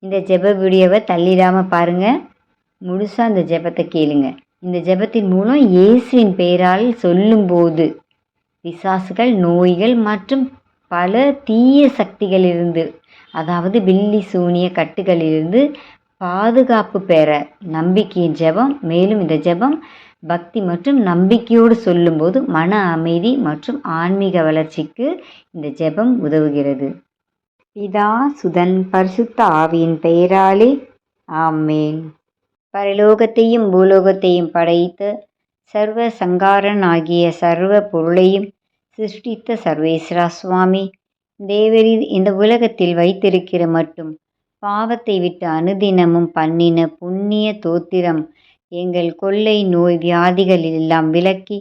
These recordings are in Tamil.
இந்த ஜெப வீடியோவை தள்ளிடாமல் பாருங்கள், முழுசாக அந்த ஜெபத்தை கேளுங்க. இந்த ஜெபத்தின் மூலம் இயேசுவின் பெயரால் சொல்லும்போது பிசாசுகள், நோய்கள் மற்றும் பல தீய சக்திகளிலிருந்து, அதாவது பில்லி சூனிய கட்டுகளிலிருந்து பாதுகாப்பு பெற நம்பிக்கையின் ஜெபம். மேலும் இந்த ஜெபம் பக்தி மற்றும் நம்பிக்கையோடு சொல்லும்போது மன அமைதி மற்றும் ஆன்மீக வளர்ச்சிக்கு இந்த ஜெபம் உதவுகிறது. பிதா, சுதன், பரிசுத்த ஆவியின் பெயராலே ஆமென். பரலோகத்தையும் பூலோகத்தையும் படைத்த சர்வ சங்காரன் ஆகிய சர்வ பொருளையும் சிருஷ்டித்த சர்வேஸ்வரா சுவாமி, தேவரீர் இந்த உலகத்தில் வைத்திருக்கிற மட்டும் பாவத்தை விட்டு அனுதினமும் பண்ணின புண்ணிய தோத்திரம் எங்கள் கொள்ளை நோய் வியாதிகள் எல்லாம் விலக்கி,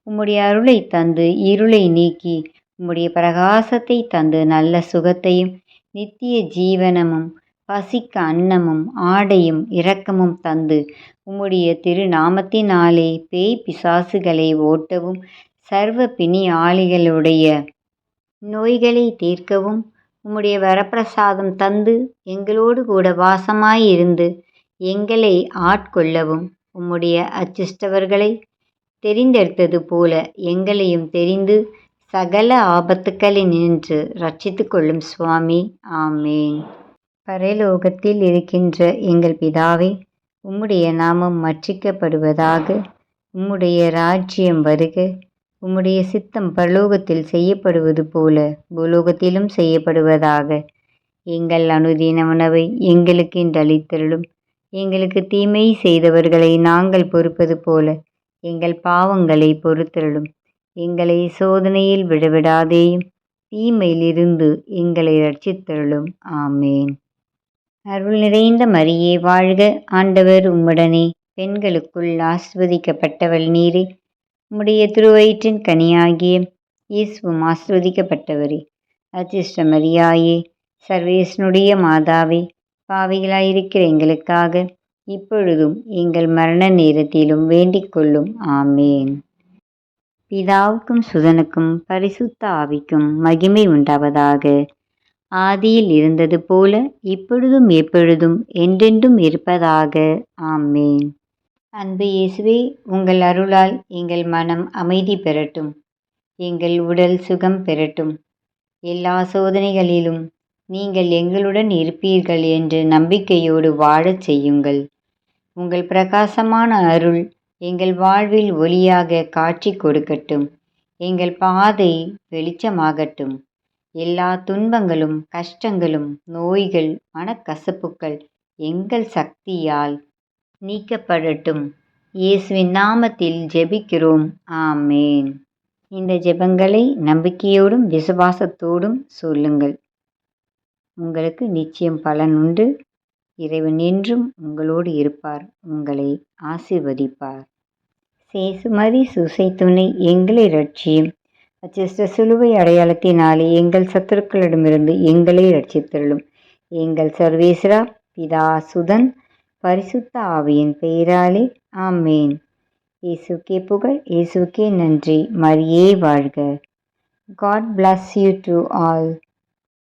உம்முடைய அருளை தந்து இருளை நீக்கி, உம்முடைய பிரகாசத்தை தந்து நல்ல சுகத்தையும் நித்திய ஜீவனமும் பசிக்க அன்னமும் ஆடையும் இரக்கமும் தந்து, உம்முடைய திருநாமத்தினாலே பேய் பிசாசுகளை ஓட்டவும் சர்வ பிணியாளிகளுடைய நோய்களை தீர்க்கவும் உம்முடைய வரப்பிரசாதம் தந்து எங்களோடு கூட வாசமாயிருந்து எங்களை ஆட்கொள்ளவும், உம்முடைய அச்சிஷ்டவர்களை தெரிந்தெடுத்தது போல எங்களையும் தெரிந்து சகல ஆபத்துக்களினின்று ரட்சித்து கொள்ளும் சுவாமி. ஆமேன். பரலோகத்தில் இருக்கின்ற எங்கள் பிதாவே, உம்முடைய நாமம் மற்றிக்கப்படுவதாக, உம்முடைய ராஜ்யம் வருக, உம்முடைய சித்தம் பரலோகத்தில் செய்யப்படுவது போல பூலோகத்திலும் செய்யப்படுவதாக. எங்கள் அனுதின உணவை எங்களுக்கு இன்று அளித்தருளும். எங்களுக்கு தீமை செய்தவர்களை நாங்கள் பொறுப்பது போல எங்கள் பாவங்களை பொறுத்தருளும். எங்களை சோதனையில் விடவிடாதேயும், தீமையிலிருந்து எங்களை ரட்சித்தருளும். ஆமேன். அருள் நிறைந்த மரியே வாழ்க, ஆண்டவர் உம்முடனே, பெண்களுக்குள் ஆசிர்வதிக்கப்பட்டவள் நீரே. உம்முடைய திருவயிற்றின் கனியாகிய இயேசுவும் ஆசிர்வதிக்கப்பட்டவரே. அச்சிஷ்ட மரியாயே, சர்வேசனுடைய மாதாவே, பாவிகளாயிருக்கிற எங்களுக்காக இப்பொழுதும் எங்கள் மரண நேரத்திலும் வேண்டிக் கொள்ளும். ஆமேன். பிதாவுக்கும் சுதனுக்கும் பரிசுத்த ஆவிக்கும் மகிமை உண்டாவதாக. ஆதியில் இருந்தது போல இப்பொழுதும் எப்பொழுதும் என்றென்றும் இருப்பதாக. ஆமேன். அன்பு இயேசுவே, உங்கள் அருளால் எங்கள் மனம் அமைதி பெறட்டும், எங்கள் உடல் சுகம் பெறட்டும். எல்லா சோதனைகளிலும் நீங்கள் எங்களுடன் இருப்பீர்கள் என்று நம்பிக்கையோடு வாழச் செய்யுங்கள். உங்கள் பிரகாசமான அருள் எங்கள் வாழ்வில் ஒளியாக காட்சி கொடுக்கட்டும். எங்கள் பாதை வெளிச்சமாகட்டும். எல்லா துன்பங்களும், கஷ்டங்களும், நோய்கள், மனக்கசப்புக்கள் எங்கள் சக்தியால் நீக்கப்படட்டும். இயேசுவின் நாமத்தில் ஜெபிக்கிறோம். ஆமேன். இந்த ஜெபங்களை நம்பிக்கையோடும் விசுவாசத்தோடும் சொல்லுங்கள். உங்களுக்கு நிச்சயம் பலன் உண்டு. இறைவன் என்றும் உங்களோடு இருப்பார், உங்களை ஆசீர்வதிப்பார். சேசுமரி சூசை துணை, எங்களை ரட்சியும். அச்சிஷ்ட சிலுவை அடையாளத்தினாலே எங்கள் சத்துருக்களிடமிருந்து எங்களை ரட்சித்தருளும். எங்கள் சர்வேஸ்வரா, பிதா, சுதன், பரிசுத்த ஆவியின் பெயராலே ஆமேன். இயேசுக்கே புகழ், இயேசுக்கே நன்றி. மரியே வாழ்க. God bless you to all.